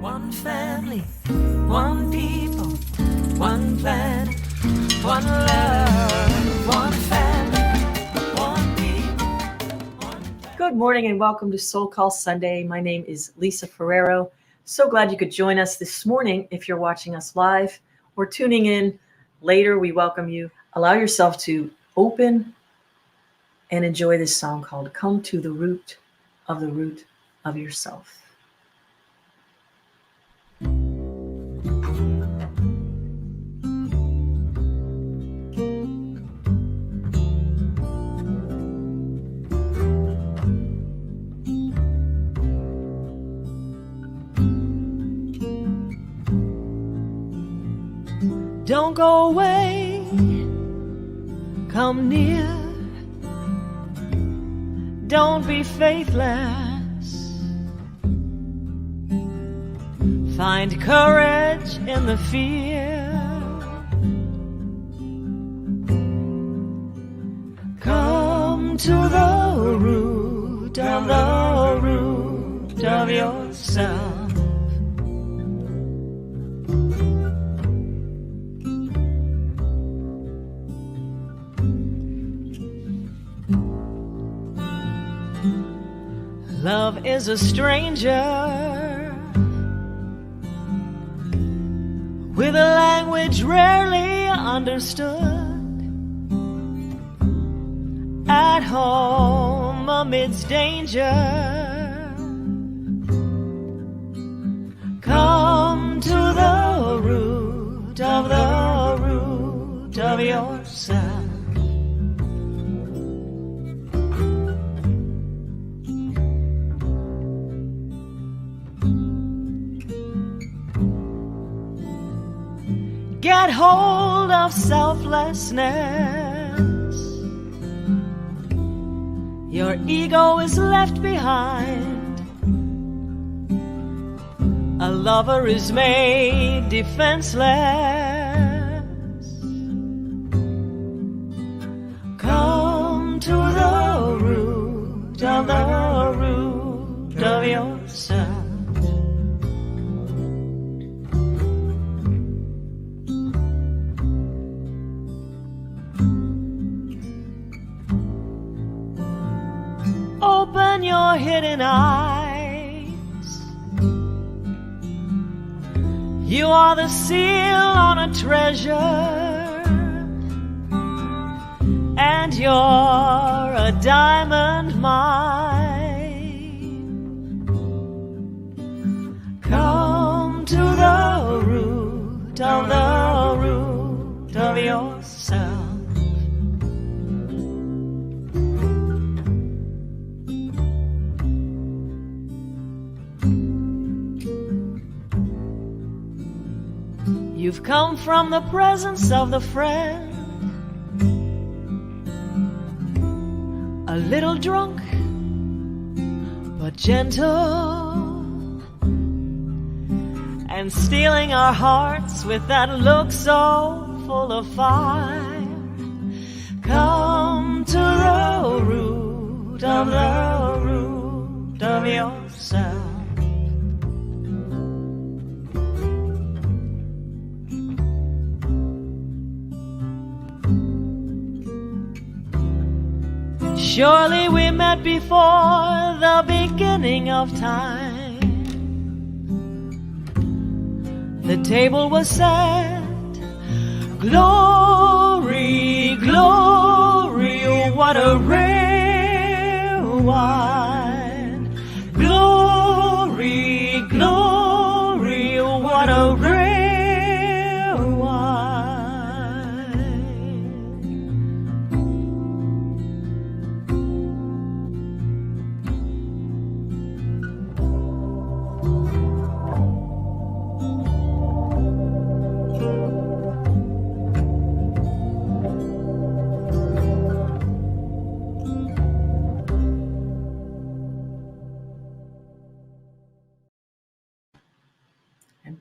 One family, one people, one planet, one love, one family, one people, one planet. Good morning and welcome to Soul Call Sunday. My name is Lisa Ferrero. So glad you could join us this morning if you're watching us live or tuning in later. We welcome you. Allow yourself to open and enjoy this song called Come to the Root of Yourself. Don't go away, come near. Don't be faithless. Find courage in the fear. Come to the root of yourself. Love is a stranger with a language rarely understood. At home amidst danger, come to the root of yourself. Get hold of selflessness. Your ego is left behind. A lover is made defenseless. Come to the root of yourself. Open your hidden eyes. You are the seal on a treasure, and you're a diamond mine. Come to the root of yourself. You've come from the presence of the friend, a little drunk but gentle, and stealing our hearts with that look so full of fire. Come to the root of yourself. Surely we met before the beginning of time. The table was set. Glory, glory, oh, what a rare wine. Glory, glory, oh, what a rare wine.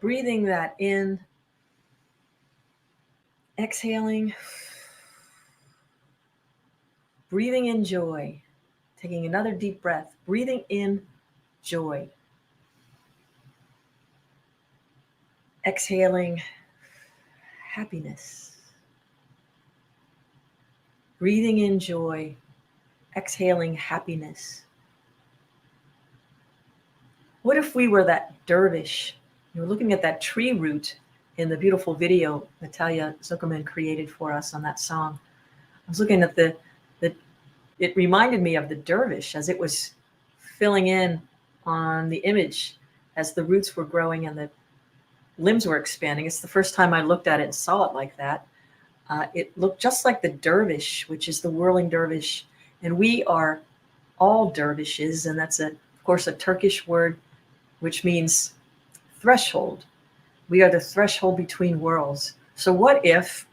Breathing that in, exhaling, breathing in joy, taking another deep breath, breathing in joy. exhaling happiness. Breathing in joy, exhaling happiness. What if we were that dervish? You're looking at that tree root in the beautiful video Natalia Zuckerman created for us on that song. I was looking at the it reminded me of the dervish as it was filling in on the image as the roots were growing and the limbs were expanding. It's the first time I looked at it and saw it like that. It looked just like the dervish, which is the whirling dervish. And we are all dervishes. And that's, of course, a Turkish word, which means threshold. We are the threshold between worlds. So what if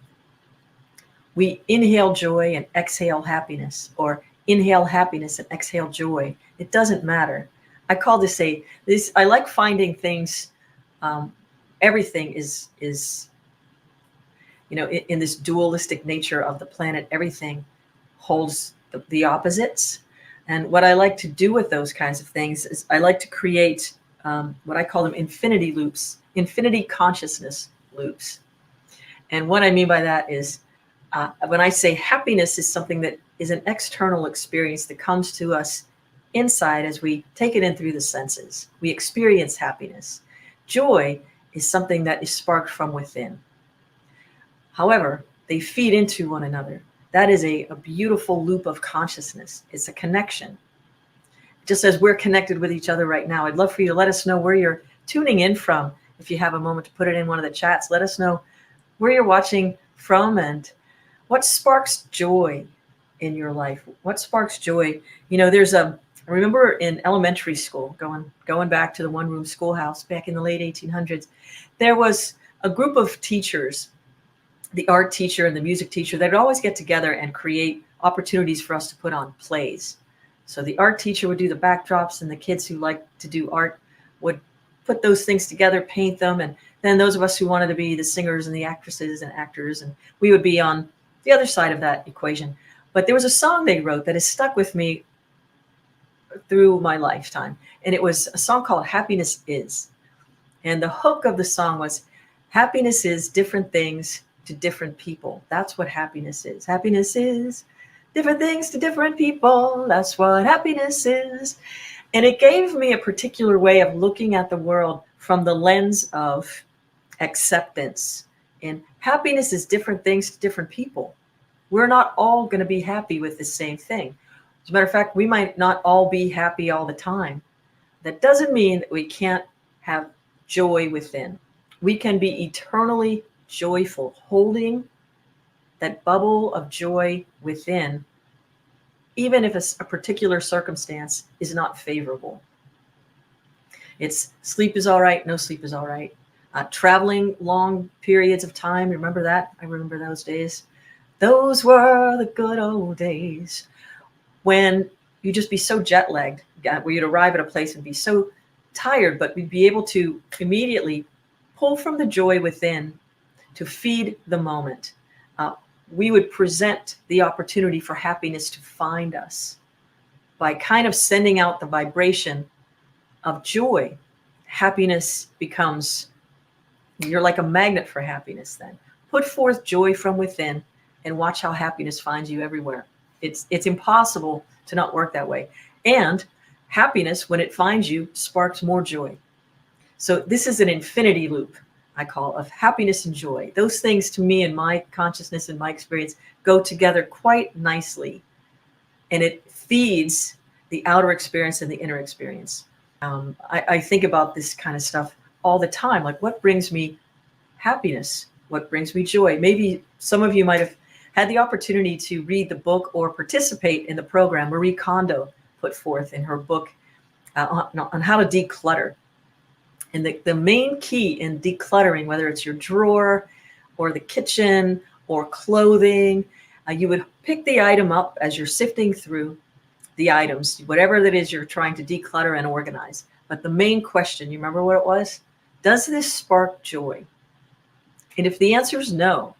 we inhale joy and exhale happiness, or inhale happiness and exhale joy? It doesn't matter. I call this I like finding things. Everything is in this dualistic nature of the planet, everything holds the opposites. And what I like to do with those kinds of things is I like to create what I call them infinity loops, infinity consciousness loops. And what I mean by that is when I say happiness is something that is an external experience that comes to us inside as we take it in through the senses. We experience happiness. Joy is something that is sparked from within. However, they feed into one another. That is a beautiful loop of consciousness. It's a connection. Just as we're connected with each other right now, I'd love for you to let us know where you're tuning in from. If you have a moment to put it in one of the chats, let us know where you're watching from and what sparks joy in your life. What sparks joy? I remember in elementary school, going back to the one-room schoolhouse back in the late 1800s, there was a group of teachers, the art teacher and the music teacher, they'd always get together and create opportunities for us to put on plays. So the art teacher would do the backdrops, and the kids who liked to do art would put those things together, paint them, and then those of us who wanted to be the singers and the actresses and actors, and we would be on the other side of that equation. But there was a song they wrote that has stuck with me through my lifetime, and it was a song called Happiness Is. And the hook of the song was, happiness is different things to different people. That's what happiness is. Happiness is different things to different people. That's what happiness is. And it gave me a particular way of looking at the world from the lens of acceptance. And happiness is different things to different people. We're not all going to be happy with the same thing. As a matter of fact, we might not all be happy all the time. That doesn't mean that we can't have joy within. We can be eternally joyful, holding that bubble of joy within, even if a particular circumstance is not favorable. It's sleep is all right, no sleep is all right. Traveling long periods of time, remember that? I remember those days. Those were the good old days when you'd just be so jet lagged, where you'd arrive at a place and be so tired, but we'd be able to immediately pull from the joy within to feed the moment. We would present the opportunity for happiness to find us by kind of sending out the vibration of joy. Happiness becomes, you're like a magnet for happiness then. Put forth joy from within and watch how happiness finds you everywhere. It's impossible to not work that way. And happiness, when it finds you, sparks more joy. So this is an infinity loop, I call, of happiness and joy. Those things, to me, in my consciousness and my experience, go together quite nicely. And it feeds the outer experience and the inner experience. I think about this kind of stuff all the time. Like, what brings me happiness? What brings me joy? Maybe some of you might have had the opportunity to read the book or participate in the program Marie Kondo put forth in her book on how to declutter. And the main key in decluttering, whether it's your drawer or the kitchen or clothing, you would pick the item up as you're sifting through the items, whatever that is you're trying to declutter and organize. But the main question, you remember what it was? Does this spark joy? And if the answer is no,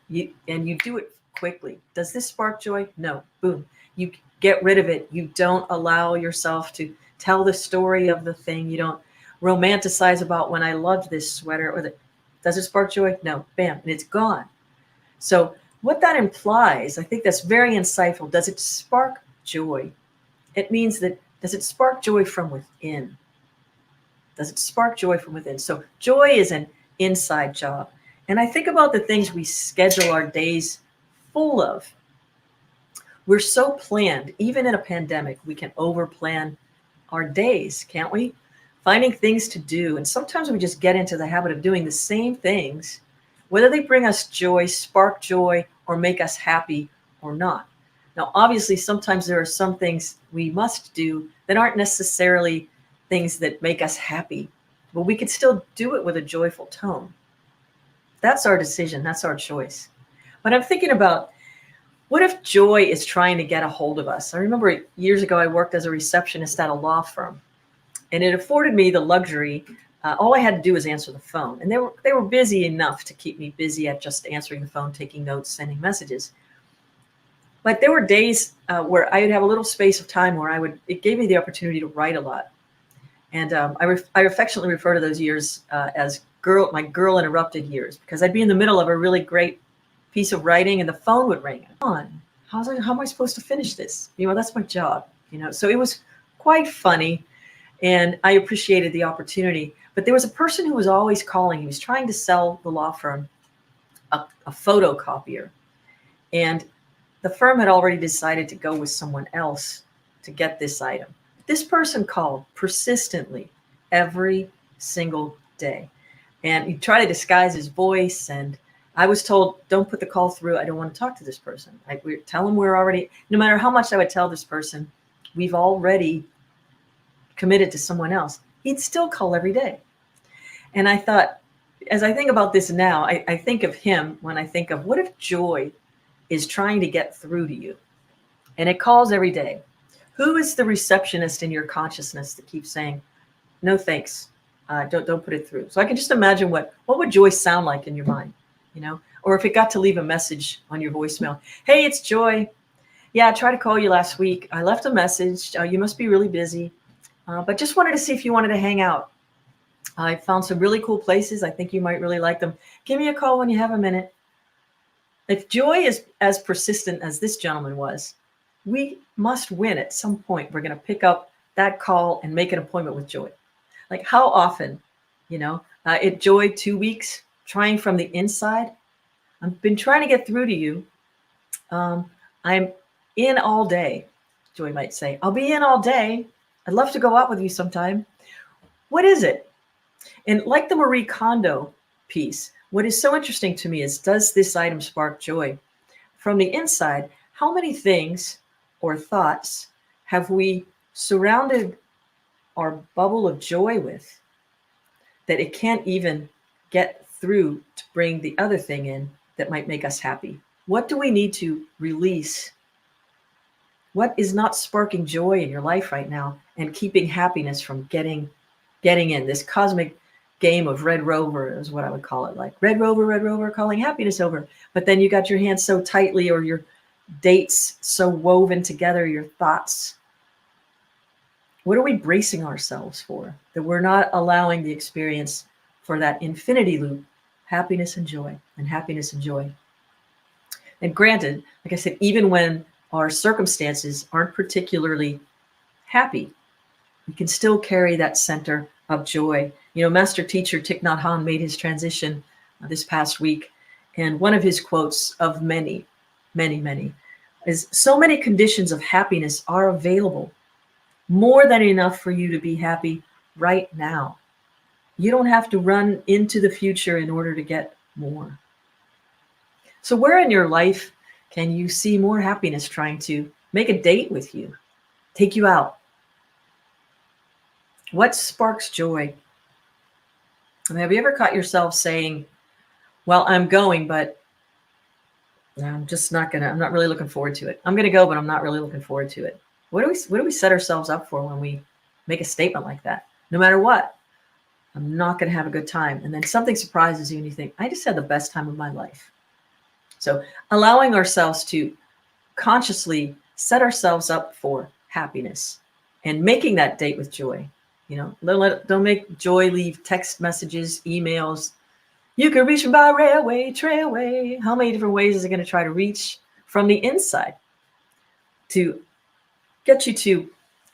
and you do it quickly, does this spark joy? No. Boom. You get rid of it. You don't allow yourself to tell the story of the thing. You don't romanticize about when I loved this sweater, or Does it spark joy? No. Bam, and it's gone. So what that implies, I think that's very insightful. Does it spark joy? It means that, does it spark joy from within? Does it spark joy from within? So joy is an inside job. And I think about the things we schedule our days full of. We're so planned. Even in a pandemic, we can overplan our days, can't we? Finding things to do. And sometimes we just get into the habit of doing the same things, whether they bring us joy, spark joy, or make us happy or not. Now, obviously, sometimes there are some things we must do that aren't necessarily things that make us happy, but we could still do it with a joyful tone. That's our decision. That's our choice. But I'm thinking about, what if joy is trying to get a hold of us? I remember years ago, I worked as a receptionist at a law firm, and it afforded me the luxury. All I had to do was answer the phone, and they were busy enough to keep me busy at just answering the phone, taking notes, sending messages. But there were days where I would have a little space of time where it gave me the opportunity to write a lot. And I affectionately refer to those years as my girl interrupted years, because I'd be in the middle of a really great piece of writing and the phone would ring. On, how am I supposed to finish this? That's my job. So it was quite funny, and I appreciated the opportunity. But there was a person who was always calling. He was trying to sell the law firm a photocopier, and the firm had already decided to go with someone else to get this item. This person called persistently every single day, and he tried to disguise his voice. And I was told, don't put the call through. I don't want to talk to this person. Tell him we're already, no matter how much I would tell this person, we've already committed to someone else. He'd still call every day. And I thought, as I think about this now, I think of him when I think of, what if joy is trying to get through to you and it calls every day? Who is the receptionist in your consciousness that keeps saying, no, thanks. Don't put it through. So I can just imagine what would joy sound like in your mind, or if it got to leave a message on your voicemail. Hey, it's Joy. Yeah, I tried to call you last week. I left a message. You must be really busy, but just wanted to see if you wanted to hang out. I found some really cool places. I think you might really like them. Give me a call when you have a minute. If joy is as persistent as this gentleman was, we must win at some point. We're going to pick up that call and make an appointment with joy. Like, how often, at Joy 2 weeks, trying from the inside. I've been trying to get through to you. I'm in all day, Joy might say. I'll be in all day. I'd love to go out with you sometime. What is it? And like the Marie Kondo piece, what is so interesting to me is, does this item spark joy? From the inside, how many things or thoughts have we surrounded our bubble of joy with that it can't even get through to bring the other thing in that might make us happy? What do we need to release? What is not sparking joy in your life right now and keeping happiness from getting in? This cosmic game of Red Rover is what I would call it. Like Red Rover calling happiness over. But then you got your hands so tightly, or your dates so woven together, your thoughts. What are we bracing ourselves for that we're not allowing the experience for that infinity loop? Happiness and joy, and happiness and joy. And granted, like I said, even when our circumstances aren't particularly happy, we can still carry that center of joy. Master teacher Thich Nhat Hanh made his transition this past week. And one of his quotes of many, is, so many conditions of happiness are available, more than enough for you to be happy right now. You don't have to run into the future in order to get more. So where in your life can you see more happiness trying to make a date with you, take you out? What sparks joy? And have you ever caught yourself saying, well, I'm going, but I'm not really looking forward to it. I'm going to go, but I'm not really looking forward to it. What do we set ourselves up for when we make a statement like that? No matter what, I'm not going to have a good time. And then something surprises you and you think, I just had the best time of my life. So allowing ourselves to consciously set ourselves up for happiness and making that date with joy. Don't make joy leave text messages, emails, You can reach them by railway, trailway. How many different ways is it going to try to reach from the inside to get you to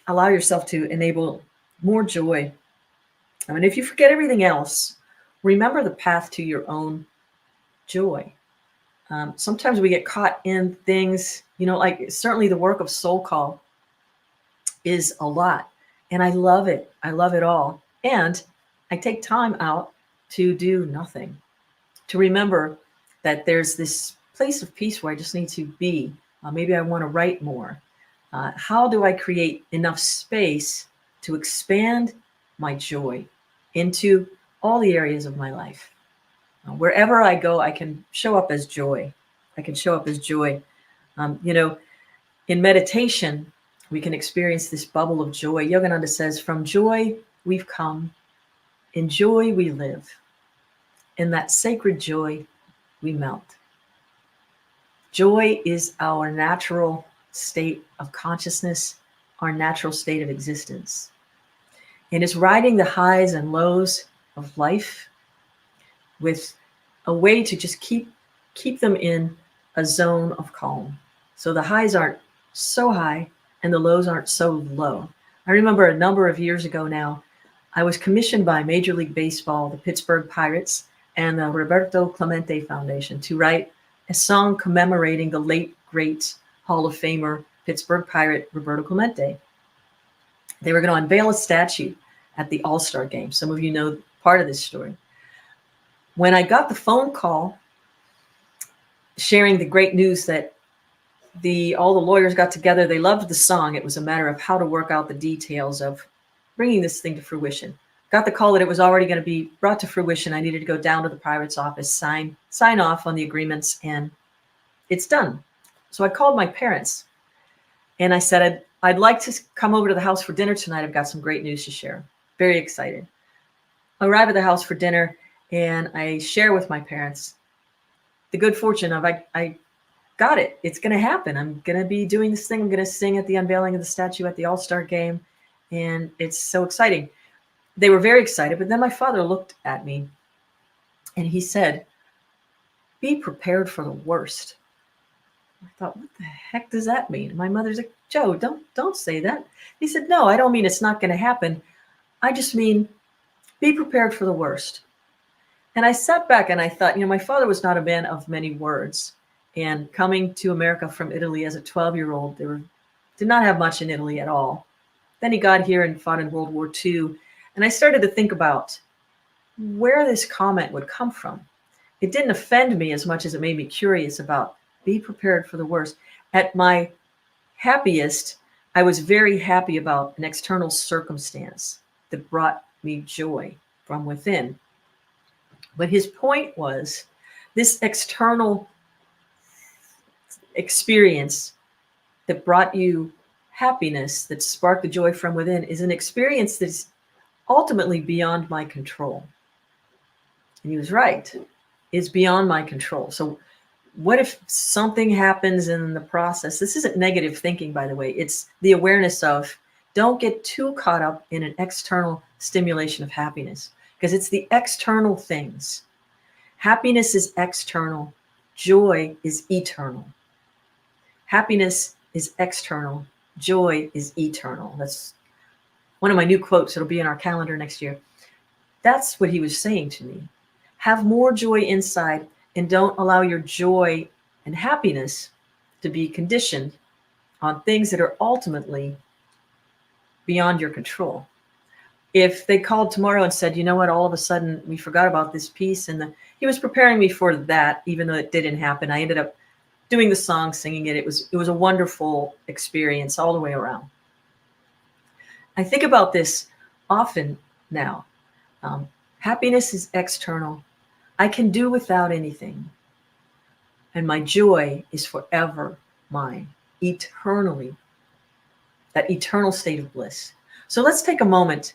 allow yourself to enable more joy? I mean, if you forget everything else, remember the path to your own joy. Sometimes we get caught in things, like certainly the work of Soul Call is a lot. And I love it. I love it all. And I take time out to do nothing, to remember that there's this place of peace where I just need to be. Maybe I want to write more. How do I create enough space to expand my joy into all the areas of my life? Wherever I go, I can show up as joy. I can show up as joy. In meditation, we can experience this bubble of joy. Yogananda says, from joy we've come, in joy we live. In that sacred joy we melt. Joy is our natural state of consciousness, our natural state of existence. And it's riding the highs and lows of life with a way to just keep them in a zone of calm. So the highs aren't so high and the lows aren't so low. I remember a number of years ago now, I was commissioned by Major League Baseball, the Pittsburgh Pirates, and the Roberto Clemente Foundation to write a song commemorating the late, great Hall of Famer, Pittsburgh Pirate, Roberto Clemente. They were going to unveil a statue at the All-Star game. Some of you know part of this story. When I got the phone call sharing the great news that all the lawyers got together, they loved the song. It was a matter of how to work out the details of bringing this thing to fruition. Got the call that it was already going to be brought to fruition. I needed to go down to the Pirates office, sign off on the agreements, and it's done. So I called my parents and I said, I'd like to come over to the house for dinner tonight. I've got some great news to share. Very excited. I arrive at the house for dinner and I share with my parents the good fortune of I got it. It's going to happen. I'm going to be doing this thing. I'm going to sing at the unveiling of the statue at the All-Star game. And it's so exciting. They were very excited. But then my father looked at me and he said, be prepared for the worst. I thought, what the heck does that mean? And my mother's like, Joe, don't say that. He said, no, I don't mean it's not going to happen. I just mean be prepared for the worst. And I sat back and I thought, my father was not a man of many words. And coming to America from Italy as a 12-year-old, did not have much in Italy at all. Then he got here and fought in World War II. And I started to think about where this comment would come from. It didn't offend me as much as it made me curious about be prepared for the worst. At my happiest, I was very happy about an external circumstance that brought me joy from within. But his point was this external experience that brought you happiness, that sparked the joy from within, is an experience that's ultimately beyond my control. And he was right. It's beyond my control. So what if something happens in the process? This isn't negative thinking, by the way. It's the awareness of don't get too caught up in an external stimulation of happiness, because it's the external things. Happiness is external. Joy is eternal. Happiness is external. Joy is eternal. That's one of my new quotes. It'll be in our calendar next year. That's what he was saying to me. Have more joy inside and don't allow your joy and happiness to be conditioned on things that are ultimately beyond your control. If they called tomorrow and said, you know what, all of a sudden we forgot about this piece, and he was preparing me for that, even though it didn't happen. I ended up doing the song, singing it. It was a wonderful experience all the way around. I think about this often now. Happiness is external. I can do without anything. And my joy is forever mine, eternally. That eternal state of bliss. So let's take a moment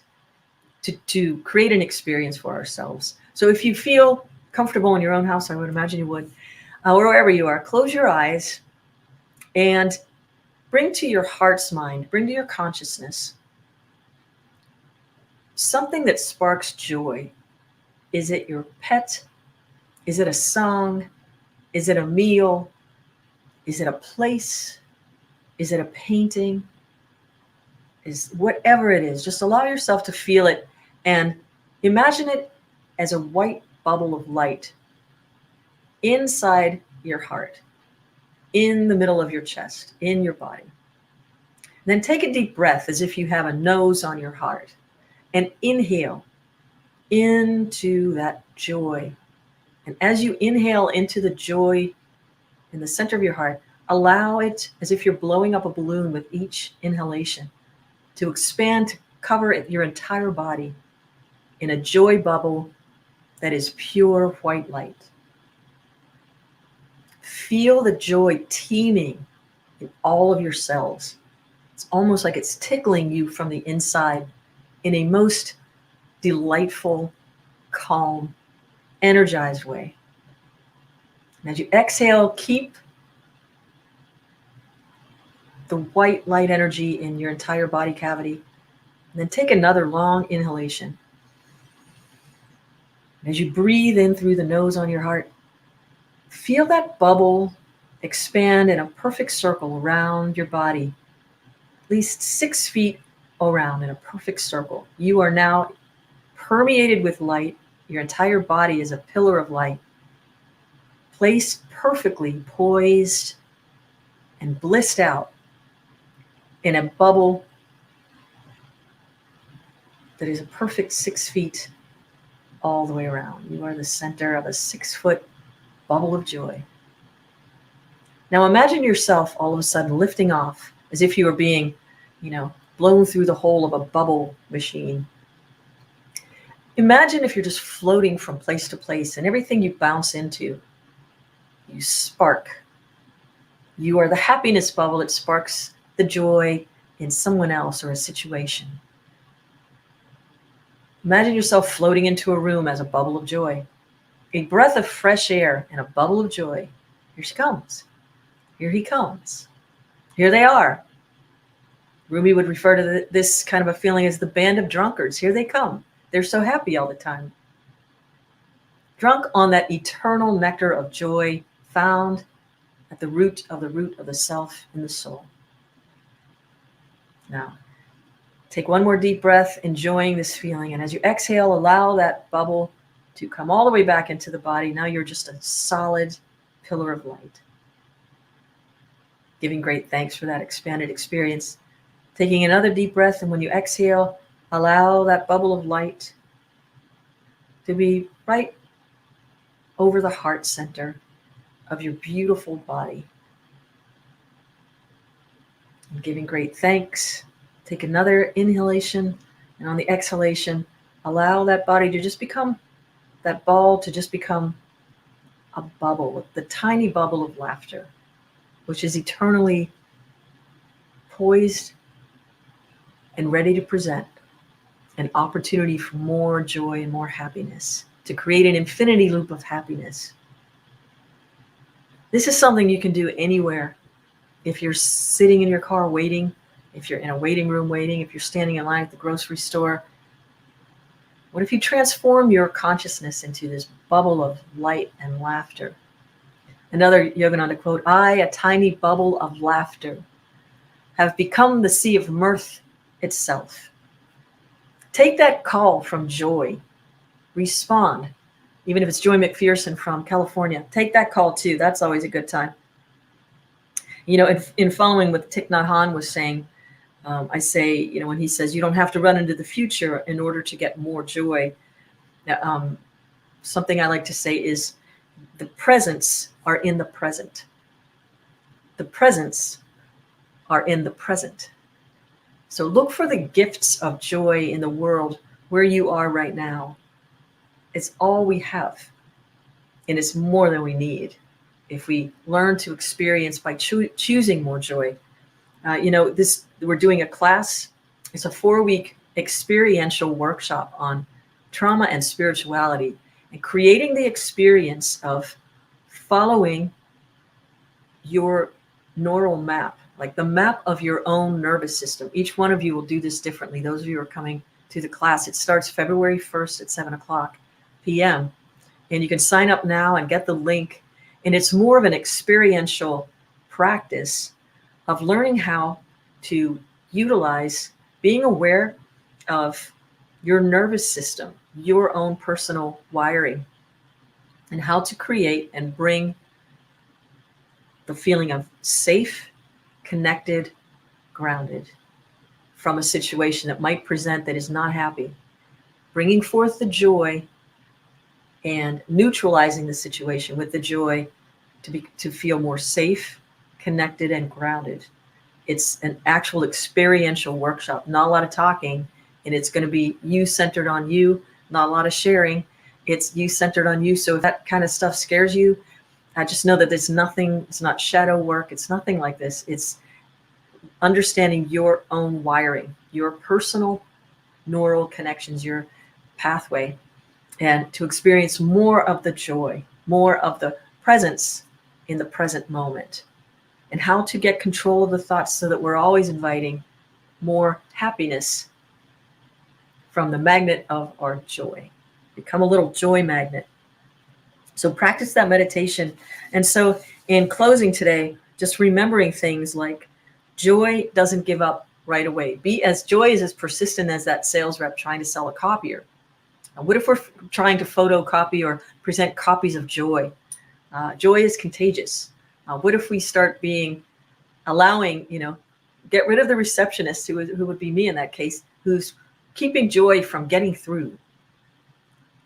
to create an experience for ourselves. So if you feel comfortable in your own house, I would imagine you would, or wherever you are, close your eyes and bring to your heart's mind, bring to your consciousness something that sparks joy. Is it your pet? Is it a song? Is it a meal? Is it a place? Is it a painting? Is whatever it is, just allow yourself to feel it and imagine it as a white bubble of light inside your heart, in the middle of your chest, in your body. Then take a deep breath as if you have a nose on your heart and inhale into that joy. And as you inhale into the joy in the center of your heart, allow it as if you're blowing up a balloon with each inhalation to expand, to cover your entire body in a joy bubble that is pure white light. Feel the joy teeming in all of your cells. It's almost like it's tickling you from the inside in a most delightful, calm, energized way. And as you exhale, keep the white light energy in your entire body cavity. And then take another long inhalation. As you breathe in through the nose on your heart, feel that bubble expand in a perfect circle around your body, at least 6 feet around in a perfect circle. You are now permeated with light. Your entire body is a pillar of light, placed perfectly, poised and blissed out in a bubble that is a perfect 6 feet all the way around. You are the center of a 6-foot bubble of joy. Now imagine yourself all of a sudden lifting off as if you were being, blown through the hole of a bubble machine. Imagine if you're just floating from place to place and everything you bounce into, you spark. You are the happiness bubble that sparks the joy in someone else or a situation. Imagine yourself floating into a room as a bubble of joy. A breath of fresh air and a bubble of joy. Here she comes. Here he comes. Here they are. Rumi would refer to this kind of a feeling as the band of drunkards. Here they come. They're so happy all the time. Drunk on that eternal nectar of joy found at the root of the self in the soul. Now, take one more deep breath, enjoying this feeling. And as you exhale, allow that bubble to come all the way back into the body. Now you're just a solid pillar of light. Giving great thanks for that expanded experience. Taking another deep breath, and when you exhale, allow that bubble of light to be right over the heart center of your beautiful body. And giving great thanks. Take another inhalation, and on the exhalation, allow that body to just become, that ball to just become a bubble, the tiny bubble of laughter, which is eternally poised and ready to present an opportunity for more joy and more happiness, to create an infinity loop of happiness. This is something you can do anywhere. If you're sitting in your car waiting, if you're in a waiting room waiting, if you're standing in line at the grocery store, what if you transform your consciousness into this bubble of light and laughter? Another Yogananda quote, I, a tiny bubble of laughter, have become the sea of mirth itself. Take that call from Joy. Respond. Even if it's Joy McPherson from California, take that call too. That's always a good time. In following what Thich Nhat Hanh was saying, I say, when he says you don't have to run into the future in order to get more joy. Something I like to say is the presents are in the present. The presents are in the present. So look for the gifts of joy in the world where you are right now. It's all we have, and it's more than we need if we learn to experience by choosing more joy. We're doing a class. It's a 4-week experiential workshop on trauma and spirituality, and creating the experience of following your neural map, like the map of your own nervous system. Each one of you will do this differently. Those of you who are coming to the class, it starts February 1st at 7:00 p.m. And you can sign up now and get the link. And it's more of an experiential practice of learning how to utilize being aware of your nervous system, your own personal wiring, and how to create and bring the feeling of safe, connected, grounded from a situation that might present that is not happy, bringing forth the joy and neutralizing the situation with the joy to feel more safe, connected, and grounded. It's an actual experiential workshop, not a lot of talking, and it's going to be you centered on you, not a lot of sharing. It's you centered on you. So if that kind of stuff scares you, I just know that there's nothing, it's not shadow work. It's nothing like this. It's understanding your own wiring, your personal neural connections, your pathway, and to experience more of the joy, more of the presence in the present moment, and how to get control of the thoughts so that we're always inviting more happiness from the magnet of our joy. Become a little joy magnet. So practice that meditation. And so in closing today, just remembering things like joy doesn't give up right away. Joy is as persistent as that sales rep trying to sell a copier. What if we're trying to photocopy or present copies of joy? Joy is contagious. What if we start allowing, get rid of the receptionist who would be me in that case, who's keeping joy from getting through.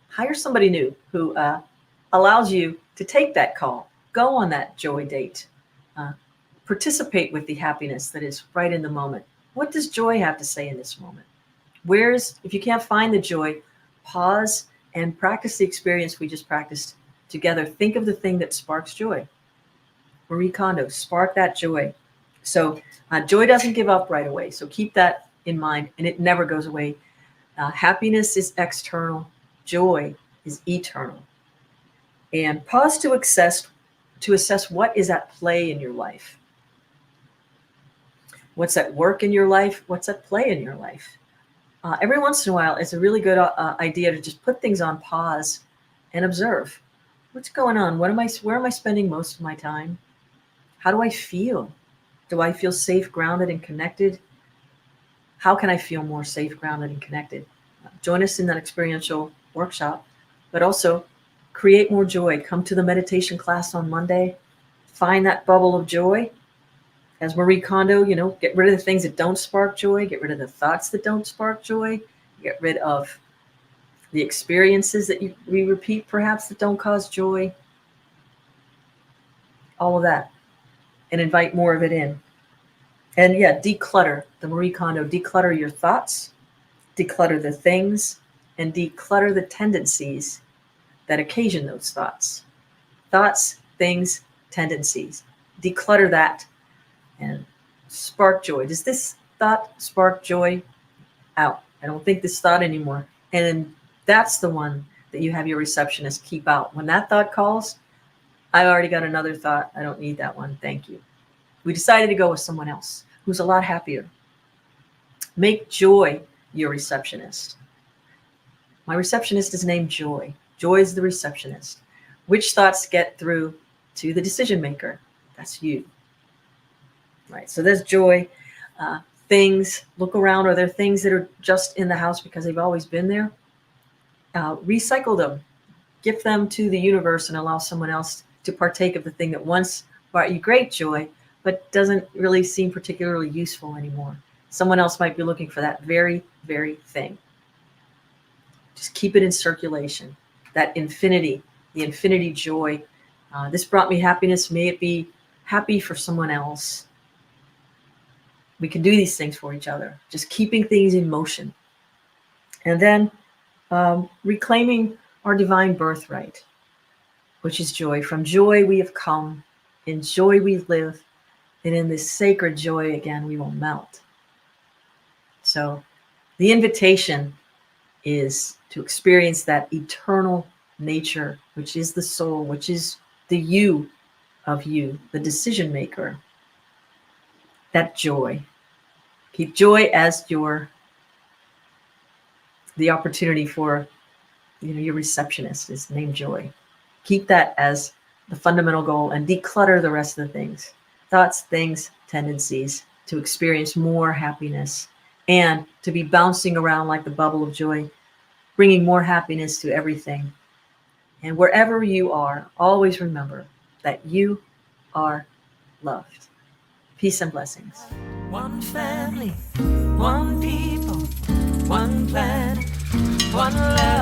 Hire somebody new who allows you to take that call, go on that joy date, participate with the happiness that is right in the moment. What does joy have to say in this moment? If you can't find the joy, pause and practice the experience we just practiced together. Think of the thing that sparks joy. Marie Kondo, spark that joy. So joy doesn't give up right away. So keep that in mind, and it never goes away. Happiness is external. Joy is eternal. And pause to assess what is at play in your life. What's at work in your life? What's at play in your life? Every once in a while, it's a really good idea to just put things on pause and observe. What's going on? Where am I spending most of my time? How do I feel? Do I feel safe, grounded, and connected? How can I feel more safe, grounded, and connected? Join us in that experiential workshop, but also create more joy. Come to the meditation class on Monday. Find that bubble of joy. As Marie Kondo, get rid of the things that don't spark joy, get rid of the thoughts that don't spark joy, get rid of the experiences that we repeat perhaps that don't cause joy, all of that, and invite more of it in. And declutter, the Marie Kondo, declutter your thoughts, declutter the things, and declutter the tendencies that occasion those thoughts. Thoughts, things, tendencies. Declutter that and spark joy. Does this thought spark joy? Out. I don't think this thought anymore. And that's the one that you have your receptionist keep out. When that thought calls, I already got another thought. I don't need that one. Thank you. We decided to go with someone else who's a lot happier. Make joy your receptionist. My receptionist is named Joy. Joy is the receptionist. Which thoughts get through to the decision maker? That's you. Right. So there's joy. Things, look around. Are there things that are just in the house because they've always been there? Recycle them. Gift them to the universe and allow someone else to partake of the thing that once brought you great joy, but doesn't really seem particularly useful anymore. Someone else might be looking for that very, very thing. Just keep it in circulation. That infinity, the infinity joy. This brought me happiness. May it be happy for someone else. We can do these things for each other. Just keeping things in motion. And then reclaiming our divine birthright, which is joy. From joy we have come. In joy we live. And in this sacred joy, again, we will melt. So the invitation is to experience that eternal nature, which is the soul, which is the you of you, the decision maker. That joy. Keep joy as the opportunity for your receptionist is named Joy. Keep that as the fundamental goal and declutter the rest of the things. Thoughts, things, tendencies to experience more happiness and to be bouncing around like the bubble of joy, bringing more happiness to everything. And wherever you are, always remember that you are loved. Peace and blessings. One family, one people, one planet, one love.